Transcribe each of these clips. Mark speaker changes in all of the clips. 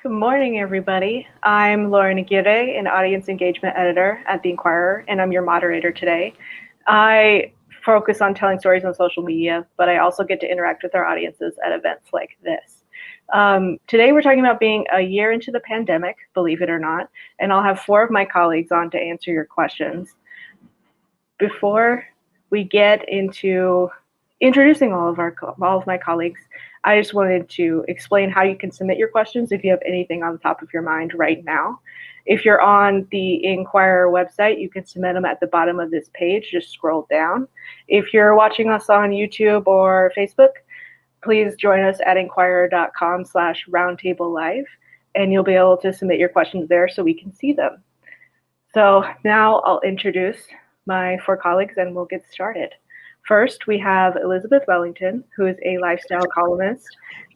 Speaker 1: Good morning, everybody. I'm Lauren Aguirre, an audience engagement editor at the Inquirer, and I'm your moderator today. I focus on telling stories on social media, but I also get to interact with our audiences at events like this. Today, we're talking about being a year into the pandemic, believe it or not, and I'll have 4 of my colleagues on to answer your questions. Before we get into introducing all of my colleagues, I just wanted to explain how you can submit your questions if you have anything on the top of your mind right now. If you're on the Inquirer website, you can submit them at the bottom of this page. Just scroll down. If you're watching us on YouTube or Facebook, please join us at inquirer.com/roundtable live, and you'll be able to submit your questions there so we can see them. So now I'll introduce my 4 colleagues and we'll get started. First, we have Elizabeth Wellington, who is a lifestyle columnist,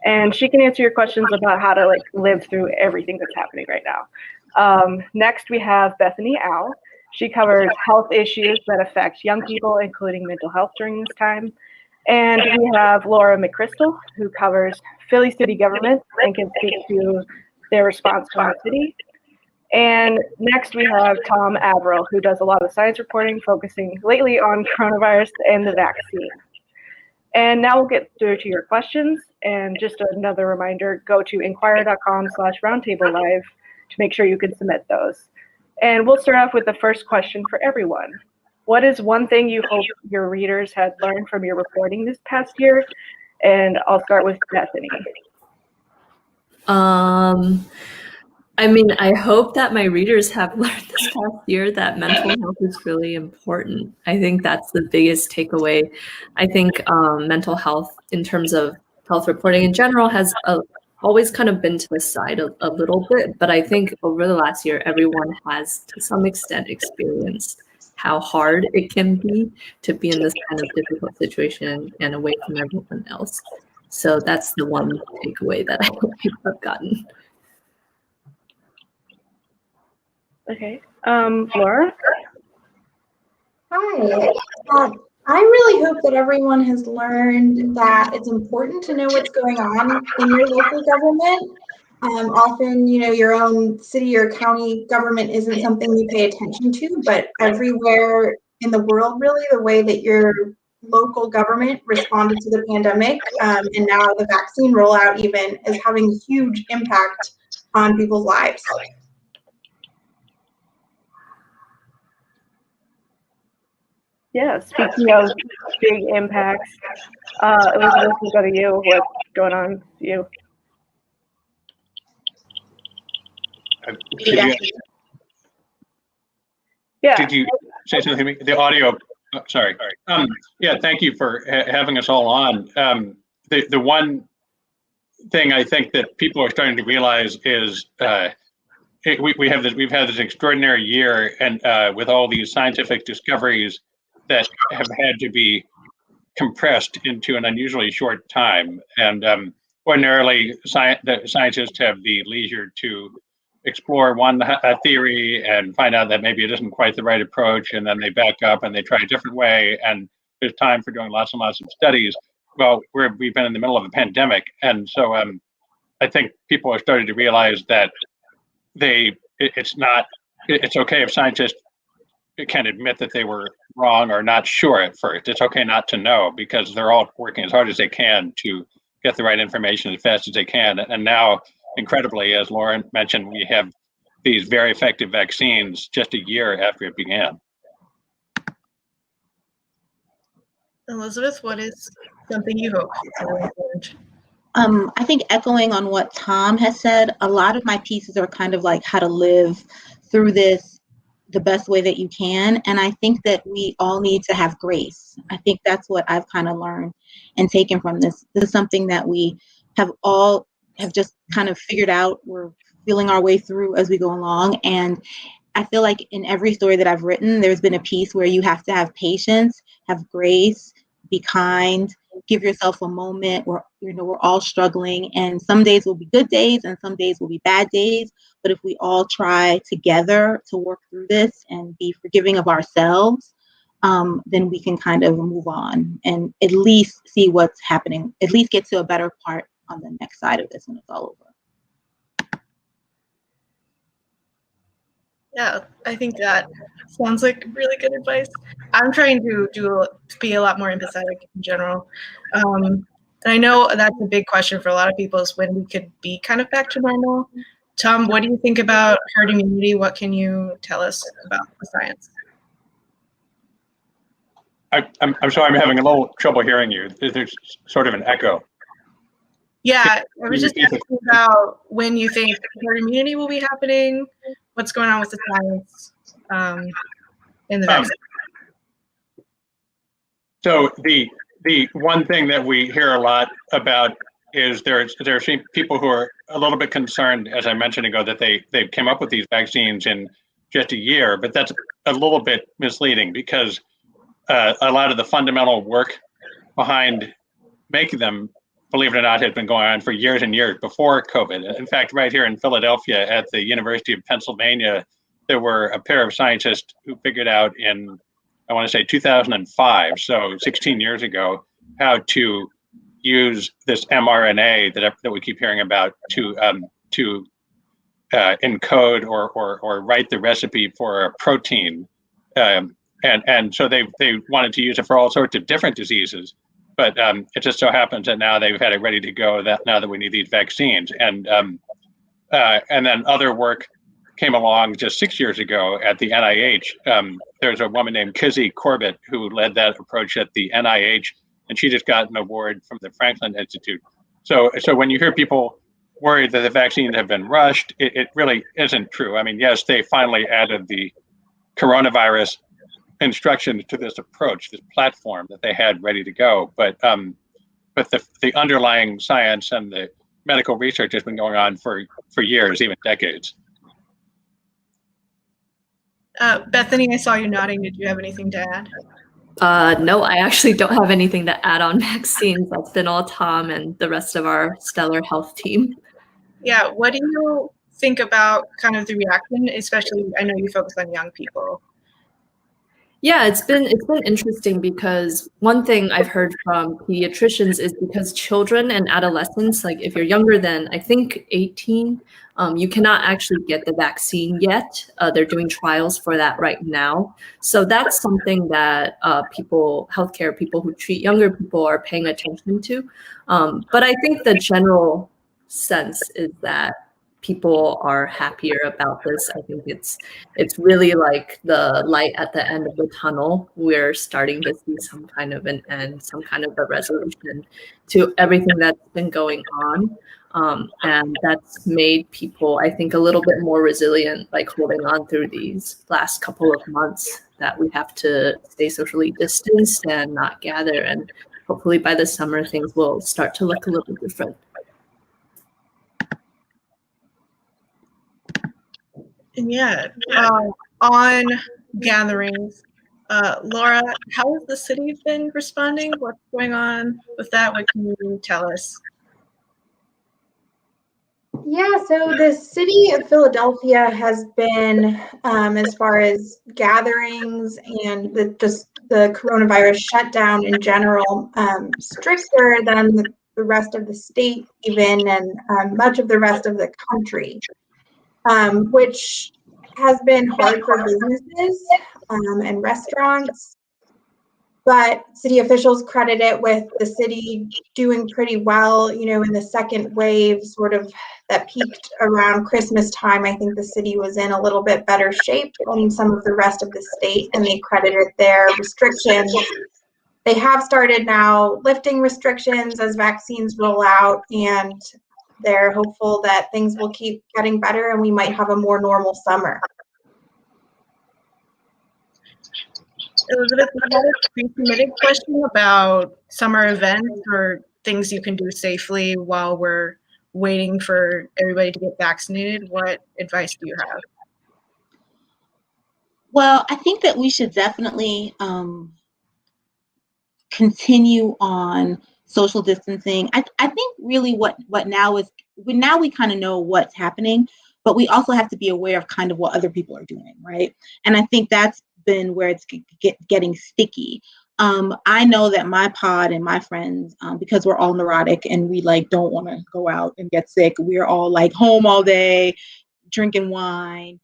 Speaker 1: and she can answer your questions about how to live through everything that's happening right now. Next, we have Bethany Ao. She covers health issues that affect young people, including mental health during this time. And we have Laura McCrystal, who covers Philly city government and can speak to their response from the city. And next we have Tom Avril, who does a lot of science reporting, focusing lately on coronavirus and the vaccine. And now we'll get through to your questions. And just another reminder, go to inquirer.com/roundtable live to make sure you can submit those. And we'll start off with the first question for everyone. What is one thing you hope your readers had learned from your reporting this past year? And I'll start with Bethany.
Speaker 2: I hope that my readers have learned this past year that mental health is really important. I think that's the biggest takeaway. I think mental health, in terms of health reporting in general, has always kind of been to the side a little bit. But I think over the last year, everyone has, to some extent, experienced how hard it can be to be in this kind of difficult situation and away from everyone else. So that's the one takeaway that I hope people have gotten.
Speaker 1: Okay. Laura?
Speaker 3: Hi. I really hope that everyone has learned that it's important to know what's going on in your local government. Often, your own city or county government isn't something you pay attention to, but everywhere in the world, really, the way that your local government responded to the pandemic and now the vaccine rollout even is having a huge impact on people's lives.
Speaker 1: Yeah, speaking of big impacts, Elizabeth, we'll go to you. What's going on with you?
Speaker 4: Did you say something to me? The audio, sorry. Yeah, thank you for having us all on. The one thing I think that people are starting to realize is we've had this extraordinary year, and with all these scientific discoveries that have had to be compressed into an unusually short time. And ordinarily, scientists have the leisure to explore one theory and find out that maybe it isn't quite the right approach, and then they back up and they try a different way, and there's time for doing lots and lots of studies. Well, we've been in the middle of a pandemic, and so I think people are starting to realize that it's okay if scientists can admit that they were wrong or not sure at first. It's okay not to know, because they're all working as hard as they can to get the right information as fast as they can. And now, incredibly, as Lauren mentioned, we have these very effective vaccines just a year after it began.
Speaker 5: Elizabeth, what is something you hope people learned?
Speaker 6: I think echoing on what Tom has said, a lot of my pieces are kind of like how to live through this the best way that you can. And I think that we all need to have grace. I think that's what I've kind of learned and taken from this. This is something that we have just kind of figured out. We're feeling our way through as we go along. And I feel like in every story that I've written, there's been a piece where you have to have patience, have grace, be kind, give yourself a moment where, we're all struggling, and some days will be good days and some days will be bad days. But if we all try together to work through this and be forgiving of ourselves, then we can kind of move on and at least see what's happening, at least get to a better part on the next side of this when it's all over.
Speaker 5: Yeah, I think that sounds like really good advice. I'm trying to be a lot more empathetic in general. And I know that's a big question for a lot of people is when we could be kind of back to normal. Tom, what do you think about herd immunity? What can you tell us about the science?
Speaker 4: I'm sorry, I'm having a little trouble hearing you. There's sort of an echo.
Speaker 5: Yeah, I was just asking about when you think herd immunity will be happening, what's going on with the science in the vaccine.
Speaker 4: So the one thing that we hear a lot about is there are people who are a little bit concerned, as I mentioned ago, that they came up with these vaccines in just a year, but that's a little bit misleading because a lot of the fundamental work behind making them, believe it or not, had been going on for years and years before COVID. In fact, right here in Philadelphia at the University of Pennsylvania, there were a pair of scientists who figured out in, I want to say 2005, so 16 years ago, how to use this mRNA that we keep hearing about to encode or write the recipe for a protein. And so they wanted to use it for all sorts of different diseases. But it just so happens that now they've had it ready to go. Now that we need these vaccines, and then other work came along just 6 years ago at the NIH. There's a woman named Kizzy Corbett who led that approach at the NIH, and she just got an award from the Franklin Institute. So when you hear people worried that the vaccines have been rushed, it really isn't true. I mean, yes, they finally added the coronavirus instructions to this approach, this platform that they had ready to go. But the underlying science and the medical research has been going on for years, even decades.
Speaker 5: Bethany, I saw you nodding. Did you have anything to add?
Speaker 2: No, I actually don't have anything to add on vaccines. That's been all Tom and the rest of our stellar health team.
Speaker 5: Yeah, what do you think about kind of the reaction, especially, I know you focus on young people.
Speaker 2: Yeah, it's been interesting because one thing I've heard from pediatricians is because children and adolescents, like if you're younger than I think 18, you cannot actually get the vaccine yet. They're doing trials for that right now. So that's something that healthcare people who treat younger people are paying attention to. But I think the general sense is that people are happier about this. I think it's really like the light at the end of the tunnel. We're starting to see some kind of an end, some kind of a resolution to everything that's been going on. And that's made people, I think, a little bit more resilient, like holding on through these last couple of months that we have to stay socially distanced and not gather. And hopefully by the summer, things will start to look a little different.
Speaker 5: And yeah, on gatherings, Laura, how has the city been responding? What's going on with that? What can you tell us?
Speaker 3: Yeah, so the city of Philadelphia has been, as far as gatherings and the coronavirus shutdown in general, stricter than the rest of the state even, and much of the rest of the country. Which has been hard for businesses and restaurants, but city officials credit it with the city doing pretty well. You know, in the second wave, sort of that peaked around Christmas time, I think the city was in a little bit better shape than some of the rest of the state, and they credited their restrictions. They have started now lifting restrictions as vaccines roll out, and they're hopeful that things will keep getting better and we might have a more normal summer.
Speaker 5: Elizabeth, I had a pre-submitted question about summer events or things you can do safely while we're waiting for everybody to get vaccinated. What advice do you have?
Speaker 6: Well, I think that we should definitely continue on social distancing. I think really what now is, now we kind of know what's happening, but we also have to be aware of kind of what other people are doing, right? And I think that's been where it's getting sticky. I know that my pod and my friends, because we're all neurotic and we like don't want to go out and get sick, we're all like home all day, drinking wine,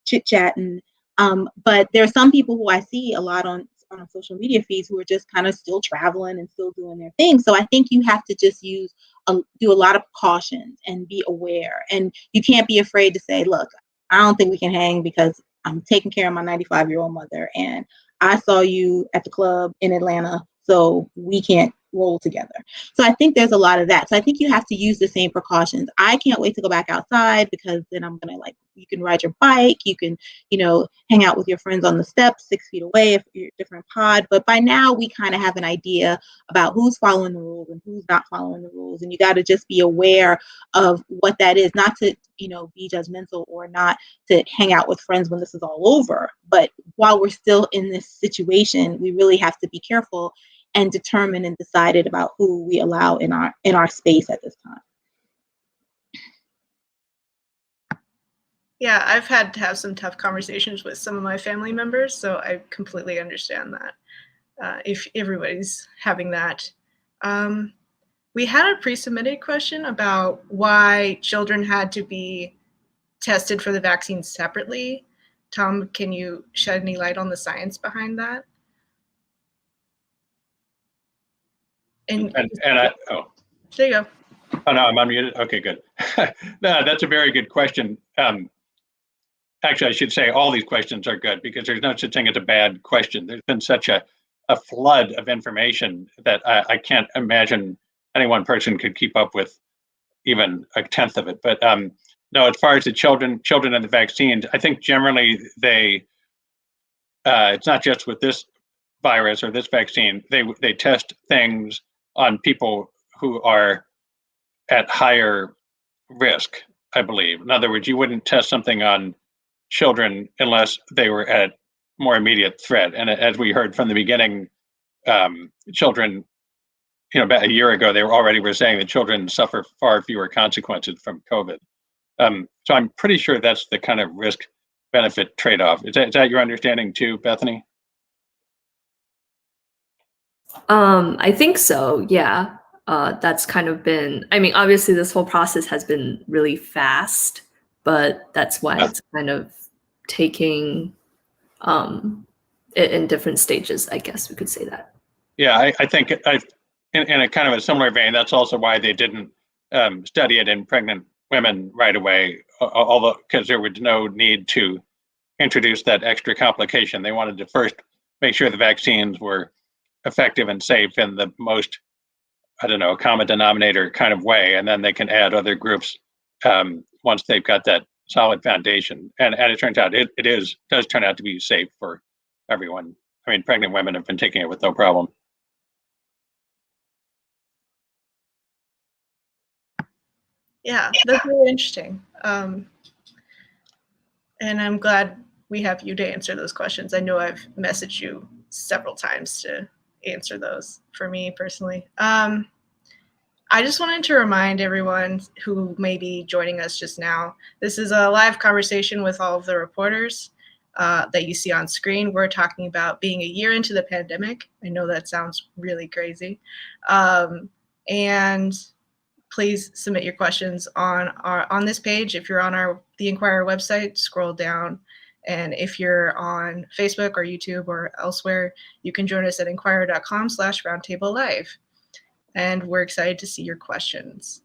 Speaker 6: chit-chatting. But there are some people who I see a lot on social media feeds who are just kind of still traveling and still doing their thing. So I think you have to just do a lot of precautions and be aware. And you can't be afraid to say, look, I don't think we can hang because I'm taking care of my 95-year-old mother. And I saw you at the club in Atlanta, so we can't roll together. So I think there's a lot of that. So I think you have to use the same precautions. I can't wait to go back outside because then I'm going to you can ride your bike, you can, hang out with your friends on the steps 6 feet away if you're a different pod. But by now we kind of have an idea about who's following the rules and who's not following the rules. And you got to just be aware of what that is, not to, be judgmental or not to hang out with friends when this is all over. But while we're still in this situation, we really have to be careful and determined and decided about who we allow in our space at this time.
Speaker 5: Yeah, I've had to have some tough conversations with some of my family members, so I completely understand that. If everybody's having that. We had a pre-submitted question about why children had to be tested for the vaccine separately. Tom, can you shed any light on the science behind that? And
Speaker 4: there
Speaker 5: you go.
Speaker 4: Oh, no, I'm unmuted. Okay, good. No, that's a very good question. Actually, I should say all these questions are good because there's no such thing as a bad question. There's been such a flood of information that I can't imagine any one person could keep up with even a tenth of it. But no, as far as the children and the vaccines, I think generally it's not just with this virus or this vaccine. They test things on people who are at higher risk, I believe. In other words, you wouldn't test something on children unless they were at more immediate threat. And as we heard from the beginning, children, about a year ago, they were saying that children suffer far fewer consequences from COVID. So I'm pretty sure that's the kind of risk-benefit trade-off. Is that your understanding too, Bethany?
Speaker 2: I think so, yeah. That's kind of been, obviously this whole process has been really fast, but that's why it's kind of taking it in different stages, I guess we could say that.
Speaker 4: Yeah, I think in a kind of a similar vein, that's also why they didn't study it in pregnant women right away, although because there was no need to introduce that extra complication. They wanted to first make sure the vaccines were effective and safe in the most, common denominator kind of way, and then they can add other groups once they've got that solid foundation. And it turns out it does turn out to be safe for everyone. Pregnant women have been taking it with no problem.
Speaker 5: Yeah, that's really interesting. And I'm glad we have you to answer those questions. I know I've messaged you several times to answer those for me personally. I just wanted to remind everyone who may be joining us just now, this is a live conversation with all of the reporters that you see on screen. We're talking about being a year into the pandemic. I know that sounds really crazy. And please submit your questions on this page. If you're on the Inquirer website, scroll down. And if you're on Facebook or YouTube or elsewhere, you can join us at inquirer.com/roundtable live. And we're excited to see your questions.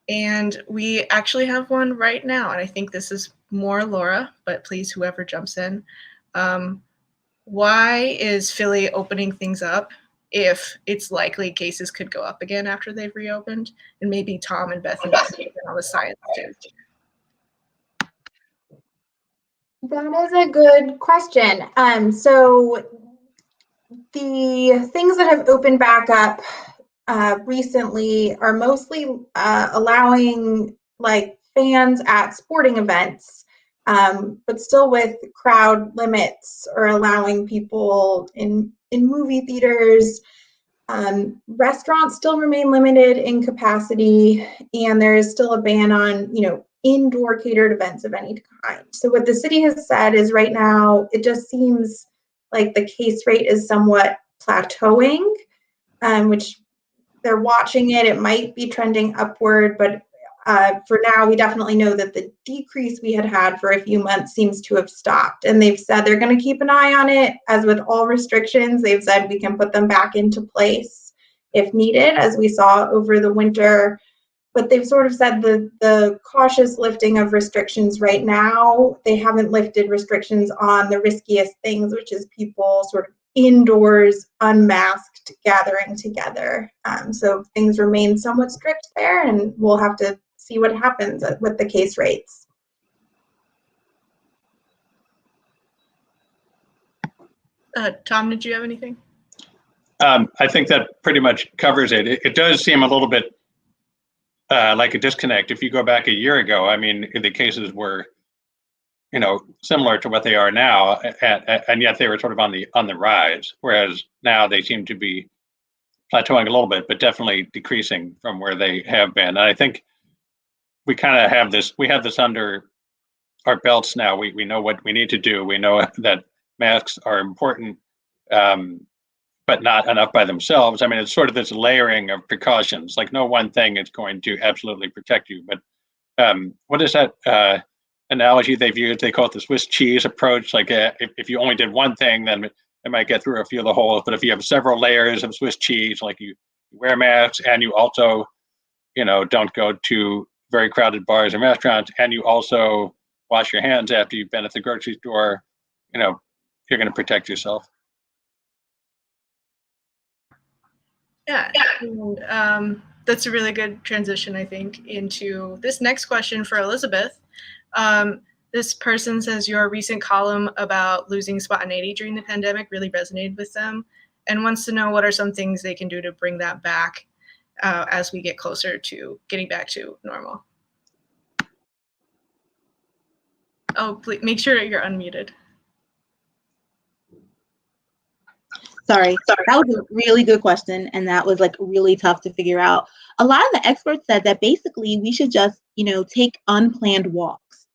Speaker 5: And we actually have one right now. And I think this is more Laura, but please, whoever jumps in. Why is Philly opening things up if it's likely cases could go up again after they've reopened? And maybe Tom and Bethany on the science too.
Speaker 3: That is a good question. So the things that have opened back up recently are mostly allowing fans at sporting events, but still with crowd limits, or allowing people in movie theaters. Restaurants still remain limited in capacity, and there is still a ban on indoor catered events of any kind. So what the city has said is right now it just seems like the case rate is somewhat plateauing, which they're watching it. It might be trending upward, but For now, we definitely know that the decrease we had for a few months seems to have stopped. And they've said they're going to keep an eye on it. As with all restrictions, they've said we can put them back into place if needed, as we saw over the winter. But they've sort of said the cautious lifting of restrictions right now. They haven't lifted restrictions on the riskiest things, which is people sort of indoors, unmasked, gathering together. So things remain somewhat strict there, and we'll have to see what happens with the case rates.
Speaker 5: Tom, did you have anything?
Speaker 4: I think that pretty much covers it. It does seem a little bit like a disconnect. If you go back a year ago, I mean, the cases were, similar to what they are now, and yet they were sort of on the rise. Whereas now they seem to be plateauing a little bit, but definitely decreasing from where they have been. And I think we kind of have this. We have this under our belts now. We know what we need to do. We know that masks are important, but not enough by themselves. I mean, it's sort of this layering of precautions. Like no one thing is going to absolutely protect you. But what is that analogy they've used? They call it the Swiss cheese approach. Like if you only did one thing, then it might get through a few of the holes. But if you have several layers of Swiss cheese, like you wear masks and you also, don't go to very crowded bars and restaurants, and you also wash your hands after you've been at the grocery store, you're going to protect yourself.
Speaker 5: Yeah, and, that's a really good transition, I think, into this next question for Elizabeth. This person says your recent column about losing spontaneity during the pandemic really resonated with them and wants to know what are some things they can do to bring that back as we get closer to getting back to normal. Oh, please make sure you're unmuted.
Speaker 6: Sorry, that was a really good question, and that was like really tough to figure out. A lot of the experts said that basically we should just, take unplanned walks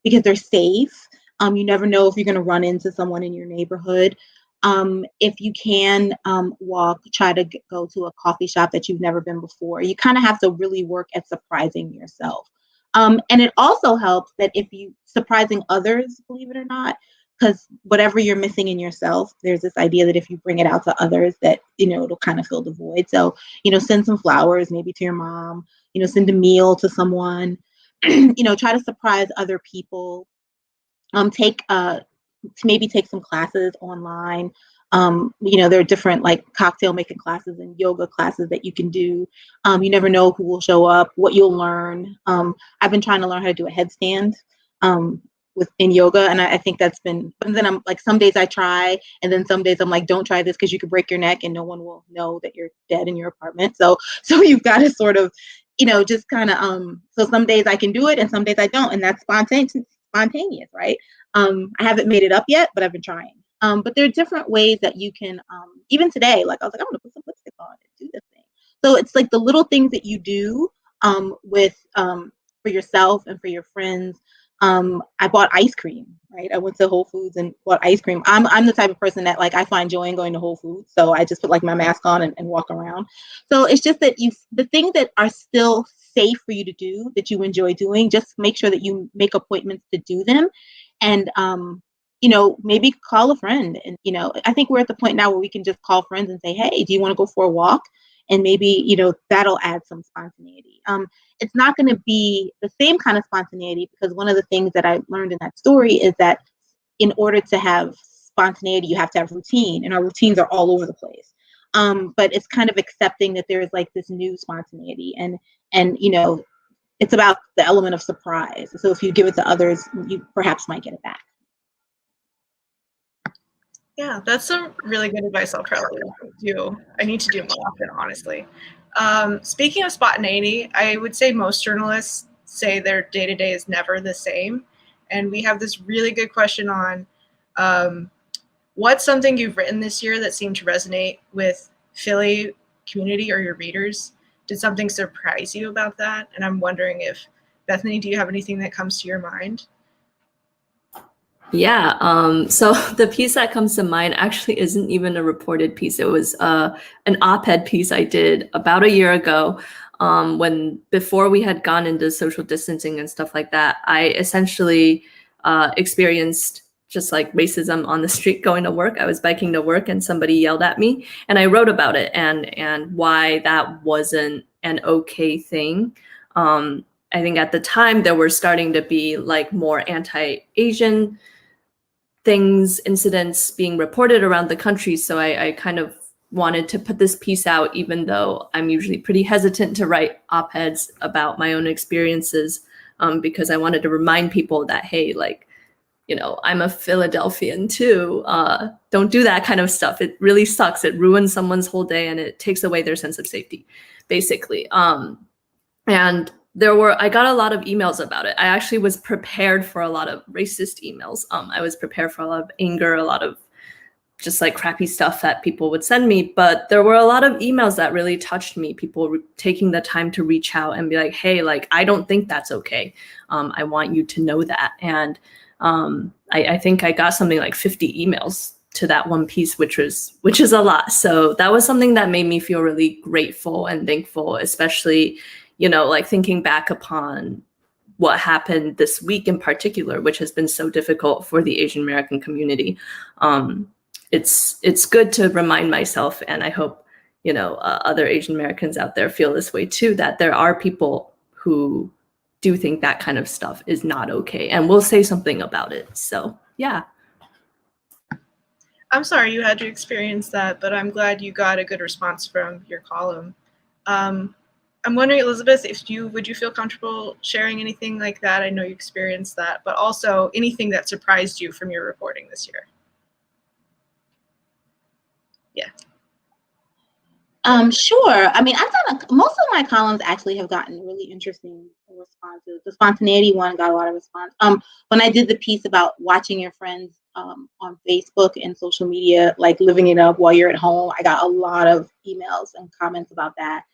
Speaker 6: because they're safe. You never know if you're going to run into someone in your neighborhood. If you can walk, try to go to a coffee shop that you've never been before. You kind of have to really work at surprising yourself. And it also helps that if you surprising others, believe it or not, because whatever you're missing in yourself, there's this idea that if you bring it out to others that, it'll kind of fill the void. So, send some flowers, maybe to your mom, send a meal to someone, try to surprise other people, maybe take some classes online. There are different like cocktail making classes and yoga classes that you can do. You never know who will show up, what you'll learn. I've been trying to learn how to do a headstand in yoga, and I think that's been. And then I'm like, some days I try, and then some days I'm like, don't try this because you could break your neck, and no one will know that you're dead in your apartment. So you've got to sort of, just kind of. So some days I can do it, and some days I don't, and that's spontaneous, right? I haven't made it up yet, but I've been trying. But there are different ways that you can, even today, like I was like, I'm gonna put some lipstick on and do this thing. So it's like the little things that you do for yourself and for your friends. I bought ice cream, right? I went to Whole Foods and bought ice cream. I'm the type of person that like I find joy in going to Whole Foods. So I just put like my mask on and walk around. So it's just that the things that are still safe for you to do that you enjoy doing, just make sure that you make appointments to do them. And maybe call a friend. And, I think we're at the point now where we can just call friends and say, hey, do you want to go for a walk? And maybe, that'll add some spontaneity. It's not going to be the same kind of spontaneity because one of the things that I learned in that story is that in order to have spontaneity, you have to have routine, and our routines are all over the place. But it's kind of accepting that there is like this new spontaneity and it's about the element of surprise. So if you give it to others, you perhaps might get it back.
Speaker 5: Yeah, that's some really good advice I'll probably do. I need to do more often, honestly. Speaking of spontaneity, I would say most journalists say their day-to-day is never the same. And we have this really good question on what's something you've written this year that seemed to resonate with Philly community or your readers? Did something surprise you about that? And I'm wondering if, Bethany, do you have anything that comes to your mind?
Speaker 2: Yeah, so the piece that comes to mind actually isn't even a reported piece. It was an op-ed piece I did about a year ago Before we had gone into social distancing and stuff like that, I essentially experienced just like racism on the street going to work. I was biking to work and somebody yelled at me, and I wrote about it and why that wasn't an okay thing. I think at the time there were starting to be like more anti-Asian incidents being reported around the country. So I kind of wanted to put this piece out, even though I'm usually pretty hesitant to write op-eds about my own experiences, because I wanted to remind people that, hey, like, you know, I'm a Philadelphian too. Don't do that kind of stuff. It really sucks. It ruins someone's whole day and it takes away their sense of safety, basically. And I got a lot of emails about it. I actually was prepared for a lot of racist emails. I was prepared for a lot of anger, a lot of just like crappy stuff that people would send me. But there were a lot of emails that really touched me. People taking the time to reach out and be like, hey, like, I don't think that's okay. I want you to know that. And I think I got something like 50 emails to that one piece, which is a lot. So that was something that made me feel really grateful and thankful, especially, you know, like thinking back upon what happened this week in particular, which has been so difficult for the Asian American community. It's good to remind myself, and I hope, you know, other Asian Americans out there feel this way too, that there are people who do think that kind of stuff is not okay, and we'll say something about it. So yeah.
Speaker 5: I'm sorry you had to experience that, but I'm glad you got a good response from your column. I'm wondering, Elizabeth, would you feel comfortable sharing anything like that? I know you experienced that, but also anything that surprised you from your reporting this year. Yeah.
Speaker 6: Sure. I mean, most of my columns actually have gotten really interesting responses. The spontaneity one got a lot of response. When I did the piece about watching your friends on Facebook and social media, like living it up while you're at home, I got a lot of emails and comments about that.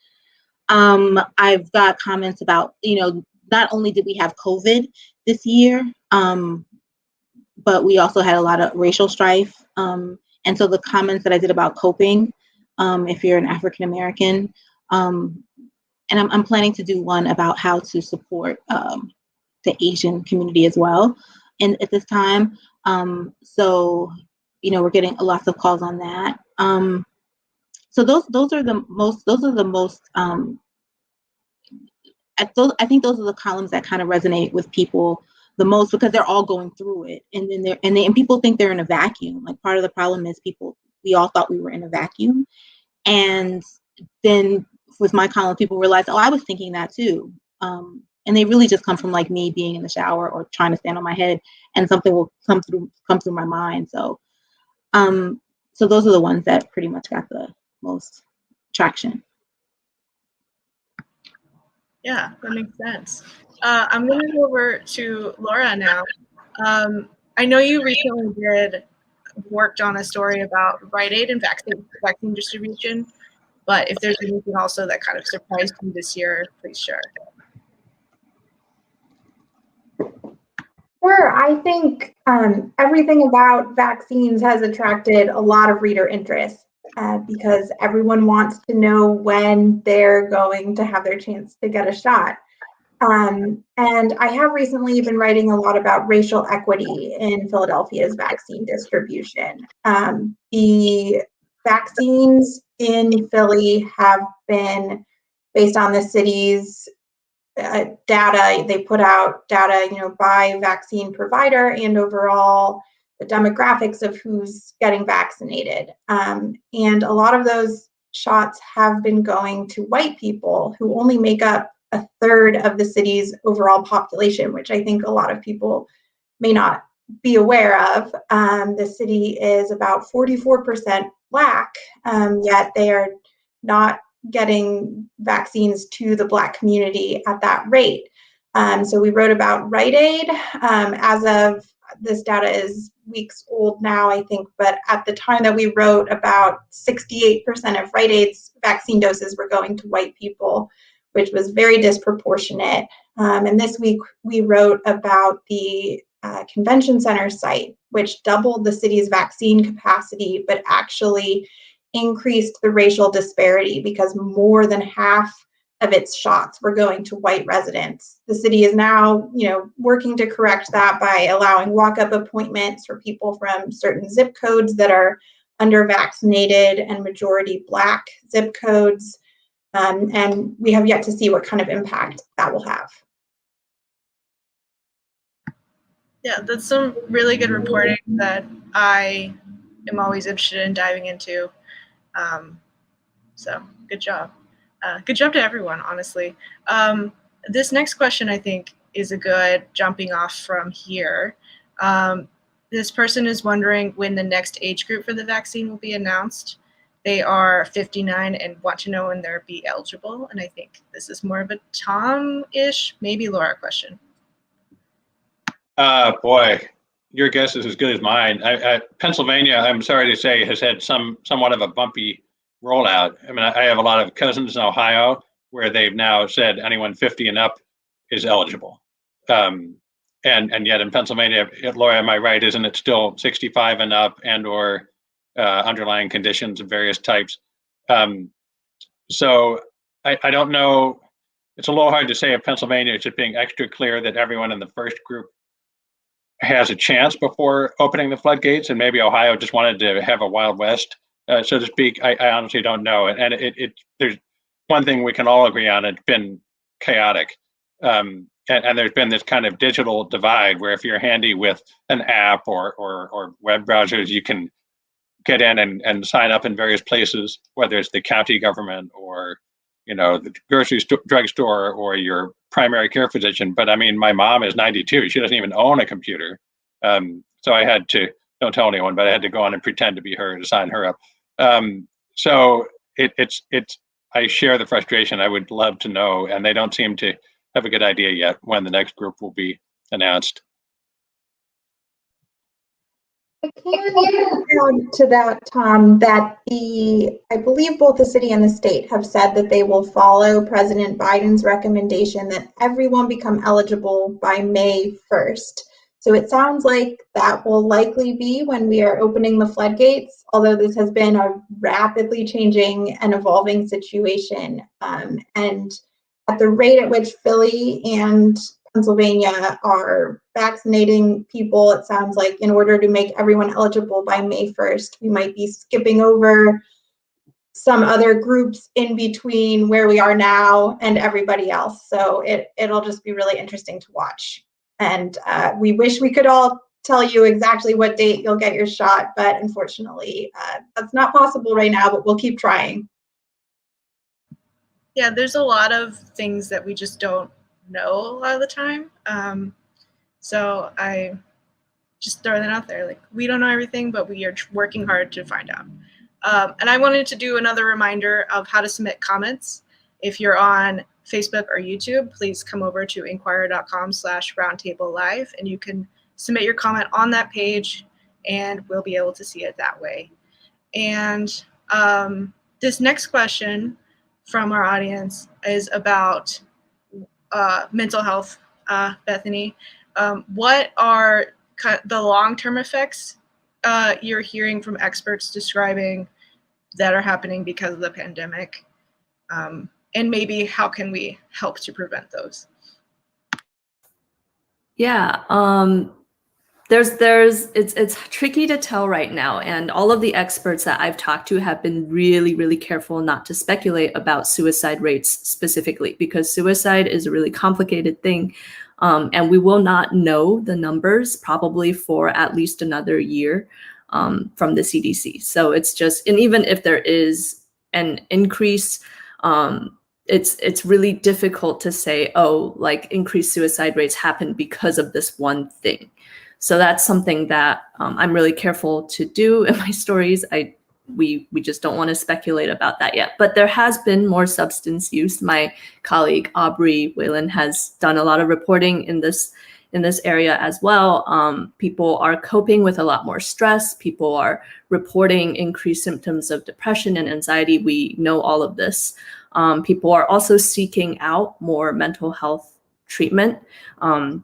Speaker 6: I've got comments about, you know, not only did we have COVID this year, but we also had a lot of racial strife. And so the comments that I did about coping, if you're an African American, and I'm planning to do one about how to support the Asian community as well. And at this time, so, you know, we're getting lots of calls on that. So those are the most. I think those are the columns that kind of resonate with people the most, because they're all going through it, and then and people think they're in a vacuum. Like, part of the problem is we all thought we were in a vacuum, and then with my column, people realized, oh, I was thinking that too. And they really just come from like me being in the shower or trying to stand on my head, and something will come through my mind. So those are the ones that pretty much got the most traction.
Speaker 5: Yeah, that makes sense. I'm going to go over to Laura now. I know you recently worked on a story about Rite Aid and vaccine distribution, but if there's anything also that kind of surprised you this year, please share.
Speaker 3: Sure. I think everything about vaccines has attracted a lot of reader interest because everyone wants to know when they're going to have their chance to get a shot. And I have recently been writing a lot about racial equity in Philadelphia's vaccine distribution. The vaccines in Philly have been based on the city's data. They put out data, you know, by vaccine provider and overall the demographics of who's getting vaccinated. And a lot of those shots have been going to white people who only make up a third of the city's overall population, which I think a lot of people may not be aware of. The city is about 44% Black, yet they are not getting vaccines to the Black community at that rate. So we wrote about Rite Aid. As of this data is weeks old now, I think, but at the time that we wrote, about 68% of Rite Aid's vaccine doses were going to white people, which was very disproportionate. And this week we wrote about the convention center site, which doubled the city's vaccine capacity, but actually increased the racial disparity because more than half of its shots were going to white residents. The city is now, working to correct that by allowing walk-up appointments for people from certain zip codes that are under-vaccinated and majority Black zip codes. And we have yet to see what kind of impact that will have.
Speaker 5: Yeah, that's some really good reporting that I am always interested in diving into. So good job. Good job to everyone, honestly. This next question, I think, is a good jumping off from here. This person is wondering when the next age group for the vaccine will be announced. They are 59 and want to know when they'll be eligible. And I think this is more of a Tom-ish, maybe Laura question.
Speaker 4: Boy, your guess is as good as mine. Pennsylvania, I'm sorry to say, has had somewhat of a bumpy rollout. I mean, I have a lot of cousins in Ohio where they've now said anyone 50 and up is eligible. And yet in Pennsylvania, Laura, am I right? Isn't it still 65 and up and or underlying conditions of various types? So I don't know. It's a little hard to say if Pennsylvania is just being extra clear that everyone in the first group has a chance before opening the floodgates, and maybe Ohio just wanted to have a Wild West, so to speak. I honestly don't know. And there's one thing we can all agree on: it's been chaotic, and there's been this kind of digital divide where if you're handy with an app or web browsers, you can get in and sign up in various places, whether it's the county government or the grocery store, drugstore, or your primary care physician. But I mean, my mom is 92. She doesn't even own a computer. So I had to, don't tell anyone, but I had to go on and pretend to be her to sign her up. So it's I share the frustration. I would love to know, and they don't seem to have a good idea yet when the next group will be announced.
Speaker 3: I can add to that, Tom, that I believe both the city and the state have said that they will follow President Biden's recommendation that everyone become eligible by May 1st. So it sounds like that will likely be when we are opening the floodgates, although this has been a rapidly changing and evolving situation. And at the rate at which Philly and Pennsylvania are vaccinating people, it sounds like in order to make everyone eligible by May 1st, we might be skipping over some other groups in between where we are now and everybody else. So it'll just be really interesting to watch. And we wish we could all tell you exactly what date you'll get your shot, but unfortunately, that's not possible right now, but we'll keep trying.
Speaker 5: Yeah, there's a lot of things that we just don't know a lot of the time. So I just throw that out there. Like, we don't know everything, but we are working hard to find out. And I wanted to do another reminder of how to submit comments. If you're on Facebook or YouTube, please come over to inquirer.com/roundtable live, and you can submit your comment on that page, and we'll be able to see it that way. And this next question from our audience is about mental health. Bethany, what are the long-term effects you're hearing from experts describing that are happening because of the pandemic? And maybe how can we help to prevent those?
Speaker 2: Yeah, it's tricky to tell right now, and all of the experts that I've talked to have been really, really careful not to speculate about suicide rates specifically, because suicide is a really complicated thing, and we will not know the numbers probably for at least another year from the CDC. So it's just, and even if there is an increase, it's really difficult to say, oh, like increased suicide rates happen because of this one thing. So that's something that I'm really careful to do in my stories. We just don't want to speculate about that yet. But there has been more substance use. My colleague Aubrey Whalen has done a lot of reporting in this area as well. People are coping with a lot more stress. People are reporting increased symptoms of depression and anxiety. We know all of this. People are also seeking out more mental health treatment.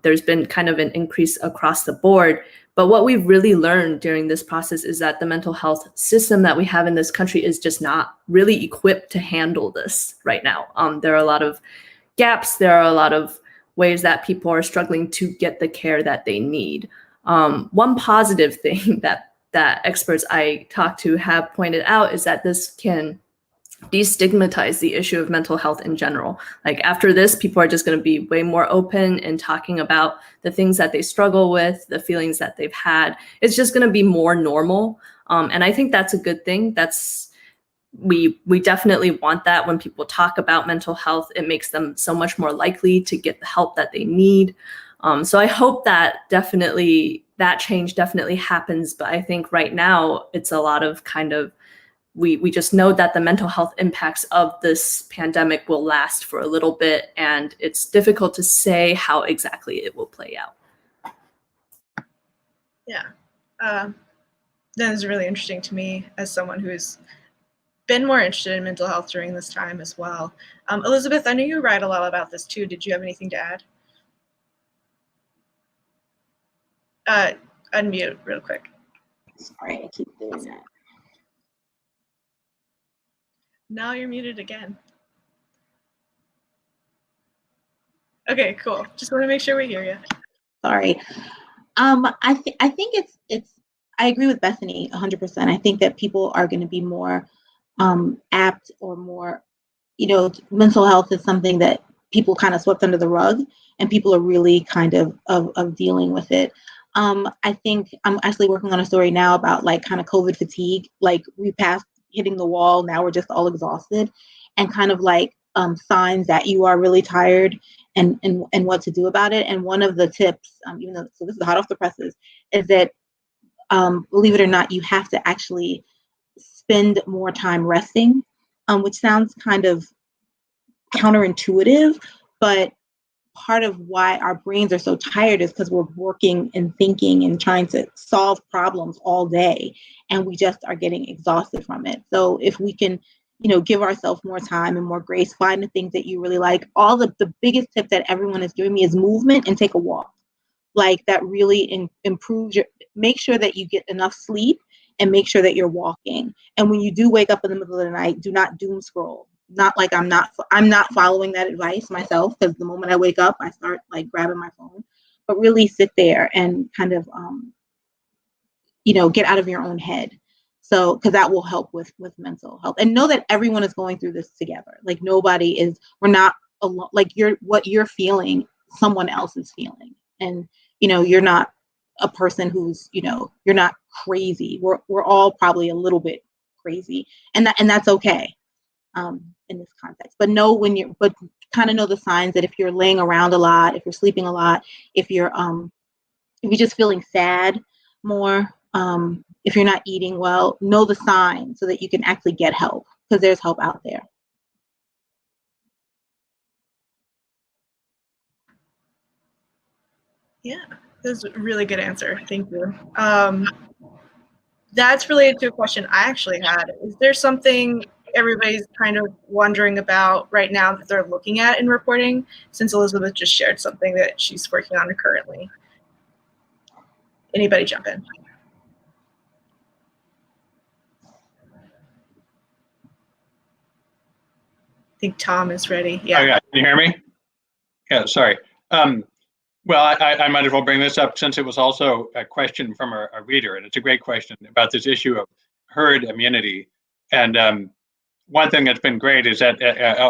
Speaker 2: There's been kind of an increase across the board, But what we've really learned during this process is that the mental health system that we have in this country is just not really equipped to handle this right now. There are a lot of gaps. There are a lot of ways that people are struggling to get the care that they need. One positive thing that experts I talk to have pointed out is that this can destigmatize the issue of mental health in general. Like after this, people are just going to be way more open and talking about the things that they struggle with, the feelings that they've had. It's just going to be more normal. And I think that's a good thing. We definitely want that. When people talk about mental health, it makes them so much more likely to get the help that they need. So I hope that change definitely happens. But I think right now it's a lot of kind of, we just know that the mental health impacts of this pandemic will last for a little bit, and it's difficult to say how exactly it will play out.
Speaker 5: Yeah, that is really interesting to me as someone who's been more interested in mental health during this time as well. Elizabeth, I know you write a lot about this too. Did you have anything to add? Unmute real quick.
Speaker 6: Sorry, I keep doing that.
Speaker 5: Now you're muted again. Okay, cool. Just want to make sure we hear you.
Speaker 6: Sorry. I think it's. I agree with Bethany 100%. I think that people are going to be more apt or more, mental health is something that people kind of swept under the rug, and people are really kind of dealing with it. I think I'm actually working on a story now about like kind of COVID fatigue. Like we passed hitting the wall. Now we're just all exhausted, and kind of like signs that you are really tired and what to do about it. And one of the tips, so this is hot off the presses, is that believe it or not, you have to actually spend more time resting, which sounds kind of counterintuitive, but part of why our brains are so tired is because we're working and thinking and trying to solve problems all day, and we just are getting exhausted from it. So if we can, give ourselves more time and more grace, find the things that you really like. All the biggest tip that everyone is giving me is movement and take a walk. Like that really improves make sure that you get enough sleep and make sure that you're walking. And when you do wake up in the middle of the night, do not doom scroll. Not like I'm not following that advice myself, because the moment I wake up, I start like grabbing my phone, but really sit there and kind of, get out of your own head. So, because that will help with mental health, and know that everyone is going through this together. Like we're not alone. Like what you're feeling, someone else is feeling. And, you're not a person who's, you're not crazy. We're all probably a little bit crazy, and that's okay. In this context, but kind of know the signs that if you're laying around a lot, if you're sleeping a lot, if you're just feeling sad more, if you're not eating well, know the signs so that you can actually get help, because there's help out there.
Speaker 5: Yeah, that's a really good answer. Thank you. That's related to a question I actually had. Is there something everybody's kind of wondering about right now that they're looking at in reporting, since Elizabeth just shared something that she's working on currently? Anybody jump in? I think Tom is ready. Yeah.
Speaker 4: Oh, yeah. Can you hear me? Yeah, sorry. Well, I might as well bring this up since it was also a question from a reader, and it's a great question about this issue of herd immunity. And one thing that's been great is that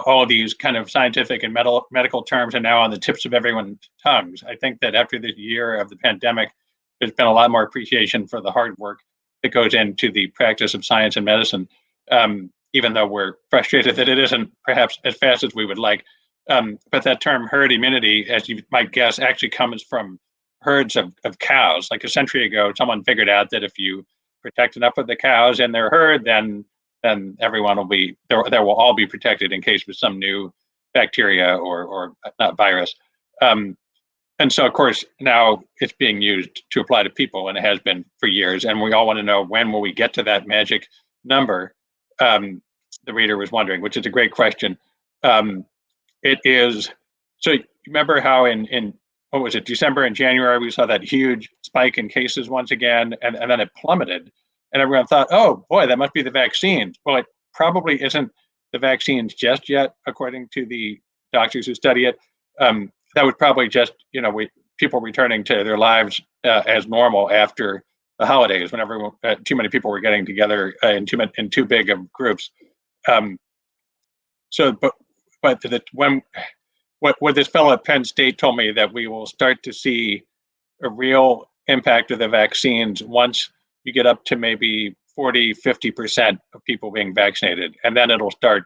Speaker 4: all of these kind of scientific and medical terms are now on the tips of everyone's tongues. I think that after the year of the pandemic, there's been a lot more appreciation for the hard work that goes into the practice of science and medicine, even though we're frustrated that it isn't perhaps as fast as we would like. But that term herd immunity, as you might guess, actually comes from herds of cows. Like a century ago, someone figured out that if you protect enough of the cows in their herd, then everyone will be there will all be protected in case of some new bacteria or not virus. And so, of course, now it's being used to apply to people, and it has been for years. And we all want to know, when will we get to that magic number? The reader was wondering, which is a great question. It is, so remember how in what was it, December and January, we saw that huge spike in cases once again, and then it plummeted. And everyone thought, oh boy, that must be the vaccines. Well, it probably isn't the vaccines just yet, according to the doctors who study it. That was probably just, people returning to their lives as normal after the holidays, when everyone, too many people were getting together in too big of groups. What this fellow at Penn State told me, that we will start to see a real impact of the vaccines once you get up to maybe 40, 50% of people being vaccinated. And then it'll start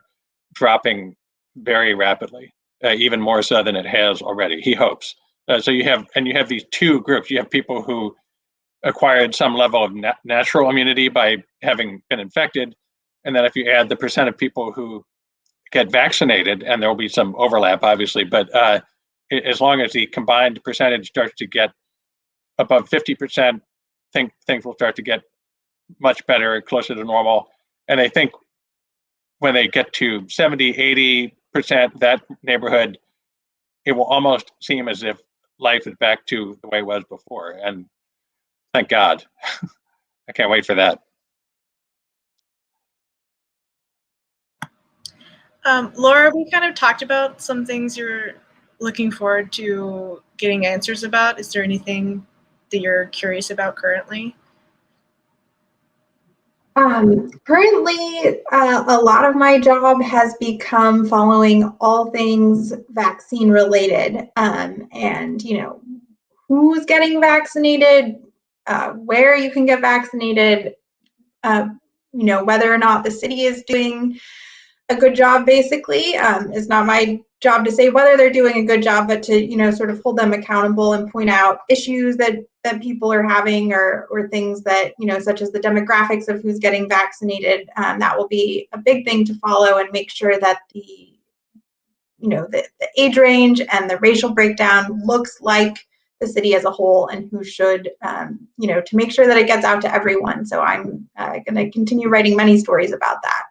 Speaker 4: dropping very rapidly, even more so than it has already, he hopes. So you have these two groups. You have people who acquired some level of natural immunity by having been infected. And then if you add the percent of people who get vaccinated, and there will be some overlap, obviously, but as long as the combined percentage starts to get above 50%, things will start to get much better, closer to normal. And I think when they get to 70, 80%, that neighborhood, it will almost seem as if life is back to the way it was before. And thank God. I can't wait for that.
Speaker 5: Laura, we kind of talked about some things you're looking forward to getting answers about. Is there anything that you're curious about currently?
Speaker 3: Currently, a lot of my job has become following all things vaccine related, and who's getting vaccinated, where you can get vaccinated, whether or not the city is doing a good job. Basically, it's not my job to say whether they're doing a good job, but to sort of hold them accountable and point out issues that people are having, or things that such as the demographics of who's getting vaccinated. That will be a big thing to follow, and make sure that the age range and the racial breakdown looks like the city as a whole, and who should to make sure that it gets out to everyone. So I'm going to continue writing many stories about that.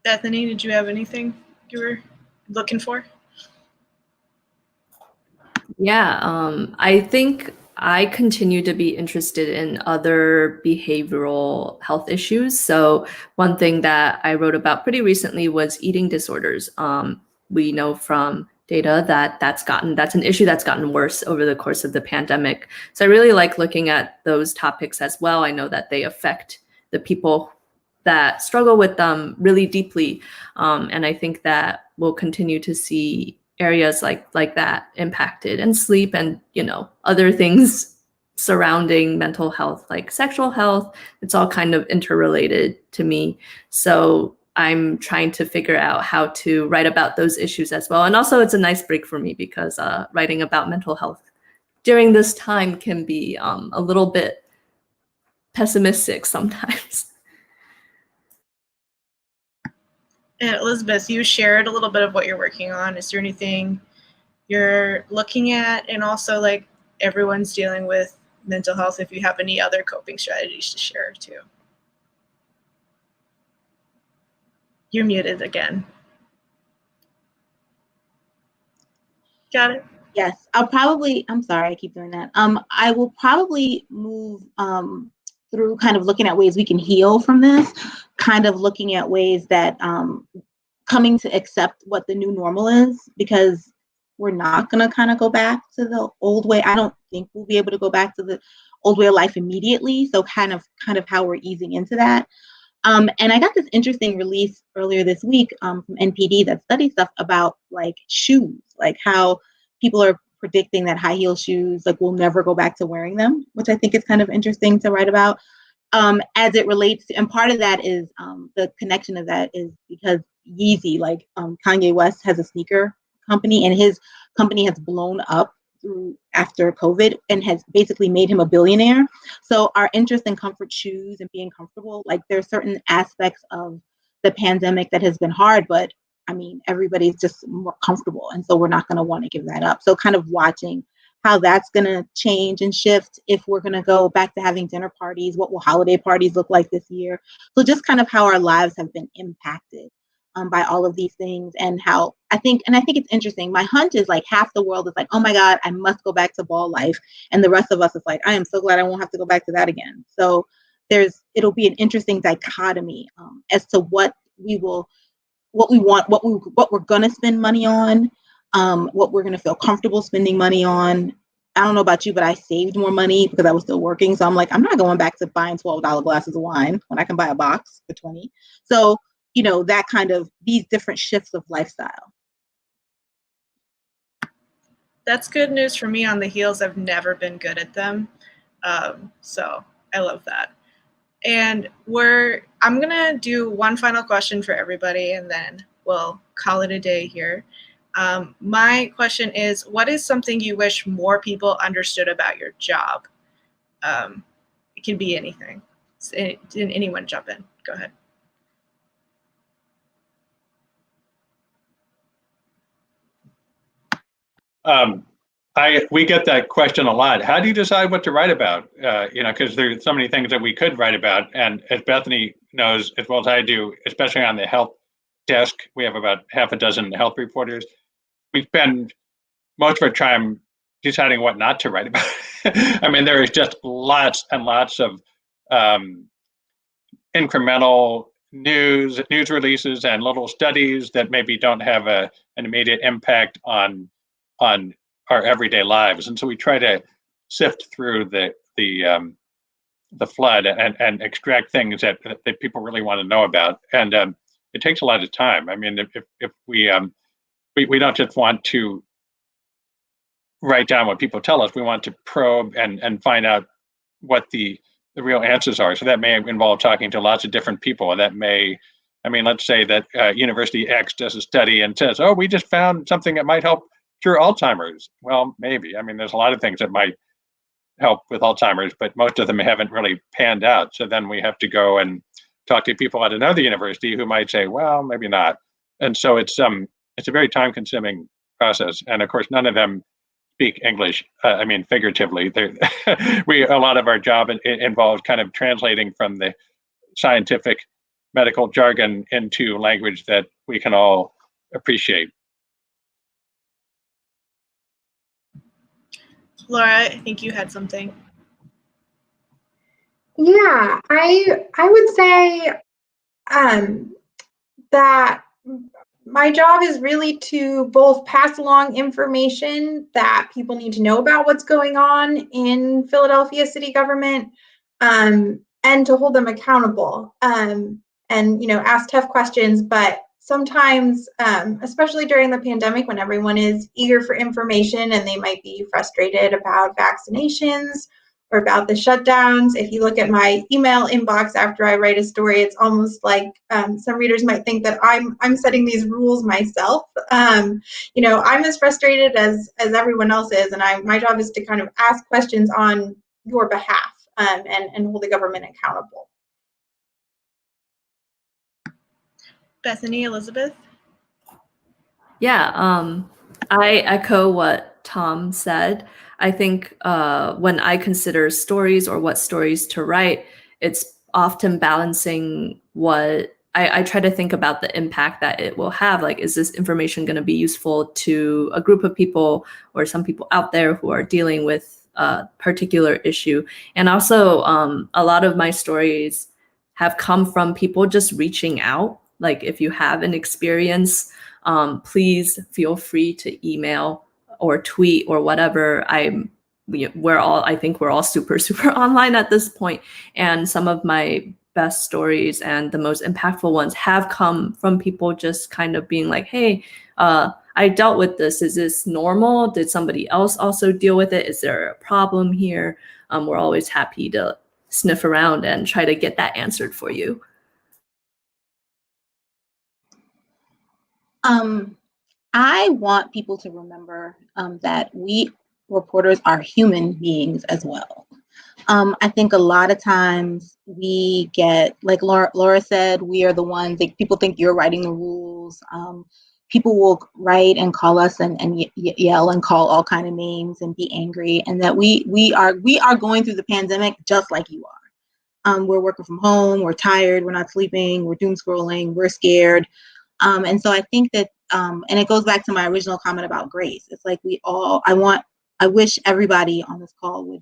Speaker 5: Bethany, did you have anything you were looking for?
Speaker 2: Yeah, I think I continue to be interested in other behavioral health issues. So one thing that I wrote about pretty recently was eating disorders. We know from data that that's an issue that's gotten worse over the course of the pandemic. So I really like looking at those topics as well. I know that they affect the people that struggle with them really deeply. And I think that we'll continue to see areas like that impacted, and sleep, and other things surrounding mental health, like sexual health. It's all kind of interrelated to me. So I'm trying to figure out how to write about those issues as well. And also it's a nice break for me, because writing about mental health during this time can be a little bit pessimistic sometimes.
Speaker 5: And Elizabeth, you shared a little bit of what you're working on. Is there anything you're looking at? And also, like, everyone's dealing with mental health, if you have any other coping strategies to share too. You're muted again. Got it?
Speaker 6: Yes, I'm sorry, I keep doing that. I will probably move through kind of looking at ways we can heal from this, kind of looking at ways that coming to accept what the new normal is, because we're not going to kind of go back to the old way. I don't think we'll be able to go back to the old way of life immediately. So kind of how we're easing into that. And I got this interesting release earlier this week from NPD that studies stuff about like shoes, like how people are predicting that high heel shoes, like we'll never go back to wearing them, which I think is kind of interesting to write about. As it relates to, and part of that is the connection of that is because Yeezy, like Kanye West has a sneaker company, and his company has blown up after COVID and has basically made him a billionaire. So our interest in comfort shoes and being comfortable, like there are certain aspects of the pandemic that has been hard, but I mean, everybody's just more comfortable. And so we're not going to want to give that up. So kind of watching how that's going to change and shift, if we're going to go back to having dinner parties, what will holiday parties look like this year? So just kind of how our lives have been impacted by all of these things, and how I think it's interesting. My hunch is like half the world is like, oh my God, I must go back to ball life. And the rest of us is like, I am so glad I won't have to go back to that again. So it'll be an interesting dichotomy as to what we want, what we're going to spend money on, what we're going to feel comfortable spending money on. I don't know about you, but I saved more money because I was still working. So I'm like, I'm not going back to buying $12 glasses of wine when I can buy a box for 20. So, that kind of these different shifts of lifestyle.
Speaker 5: That's good news for me on the heels. I've never been good at them. So I love that. And I'm going to do one final question for everybody, and then we'll call it a day here. My question is, what is something you wish more people understood about your job? It can be anything. Anyone jump in. Go ahead.
Speaker 4: We get that question a lot. How do you decide what to write about? Because there's so many things that we could write about. And as Bethany knows as well as I do, especially on the health desk, we have about half a dozen health reporters. We spend most of our time deciding what not to write about. I mean, there is just lots and lots of incremental news releases and little studies that maybe don't have an immediate impact on our everyday lives, and so we try to sift through the flood and extract things that people really want to know about, and it takes a lot of time. I mean, if we don't just want to write down what people tell us, we want to probe and find out what the real answers are. So that may involve talking to lots of different people, and that may, let's say that University X does a study and says, oh, we just found something that might help cure Alzheimer's. Well, maybe. There's a lot of things that might help with Alzheimer's, but most of them haven't really panned out. So then we have to go and talk to people at another university who might say, well, maybe not. And so it's a very time-consuming process. And of course, none of them speak English. Figuratively. A lot of our job involves kind of translating from the scientific medical jargon into language that we can all appreciate.
Speaker 5: Laura, I think you had something.
Speaker 3: Yeah, I would say that my job is really to both pass along information that people need to know about what's going on in Philadelphia city government, and to hold them accountable, and ask tough questions. But sometimes, especially during the pandemic, when everyone is eager for information and they might be frustrated about vaccinations or about the shutdowns. If you look at my email inbox after I write a story, it's almost like some readers might think that I'm setting these rules myself. I'm as frustrated as everyone else is, and my job is to kind of ask questions on your behalf, and hold the government accountable.
Speaker 5: Bethany, Elizabeth?
Speaker 2: Yeah, I echo what Tom said. I think when I consider stories or what stories to write, it's often balancing what I try to think about the impact that it will have. Like, is this information going to be useful to a group of people or some people out there who are dealing with a particular issue? And also, a lot of my stories have come from people just reaching out. Like, if you have an experience, please feel free to email or tweet or whatever. I think we're all super online at this point. And some of my best stories and the most impactful ones have come from people just kind of being like, hey, I dealt with this. Is this normal? Did somebody else also deal with it? Is there a problem here? We're always happy to sniff around and try to get that answered for you.
Speaker 6: I want people to remember that we reporters are human beings as well. I think a lot of times we get, like Laura said, we are the ones that people think you're writing the rules. People will write and call us and yell and call all kind of names and be angry, and that we are going through the pandemic just like you are. We're working from home, we're tired, we're not sleeping, we're doom scrolling, we're scared. And so I think that, and it goes back to my original comment about grace. It's like I wish everybody on this call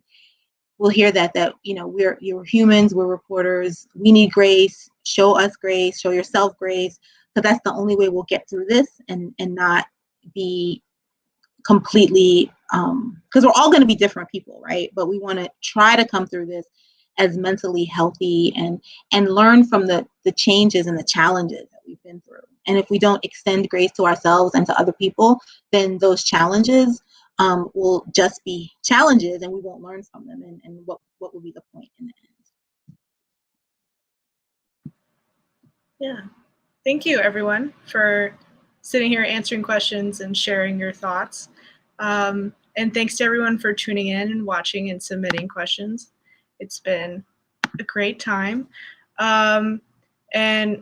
Speaker 6: will hear that, you're humans, we're reporters, we need grace, show us grace, show yourself grace, because that's the only way we'll get through this and not be completely, because we're all going to be different people, right? But we want to try to come through this as mentally healthy and learn from the changes and the challenges that we've been through. And if we don't extend grace to ourselves and to other people, then those challenges will just be challenges and we won't learn from them. And what will be the point in the end?
Speaker 5: Yeah. Thank you, everyone, for sitting here answering questions and sharing your thoughts. And thanks to everyone for tuning in and watching and submitting questions. It's been a great time. And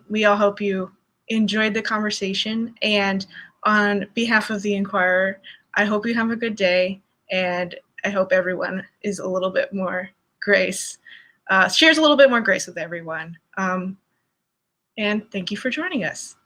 Speaker 5: we all hope you enjoyed the conversation. And on behalf of the Inquirer, I hope you have a good day. And I hope everyone is a little bit more grace, shares a little bit more grace with everyone. And thank you for joining us.